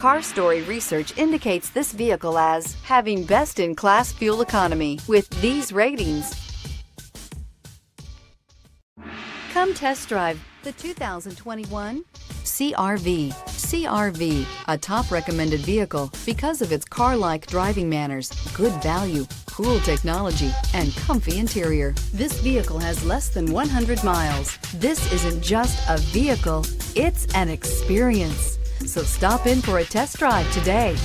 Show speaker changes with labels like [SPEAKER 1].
[SPEAKER 1] Car Story research indicates this vehicle as having best-in-class fuel economy with these ratings. Come test drive the 2021 CR-V. CR-V, a top recommended vehicle because of its car-like driving manners, good value, cool technology, and comfy interior. This vehicle has less than 100 miles. This isn't just a vehicle, it's an experience. So stop in for a test drive today.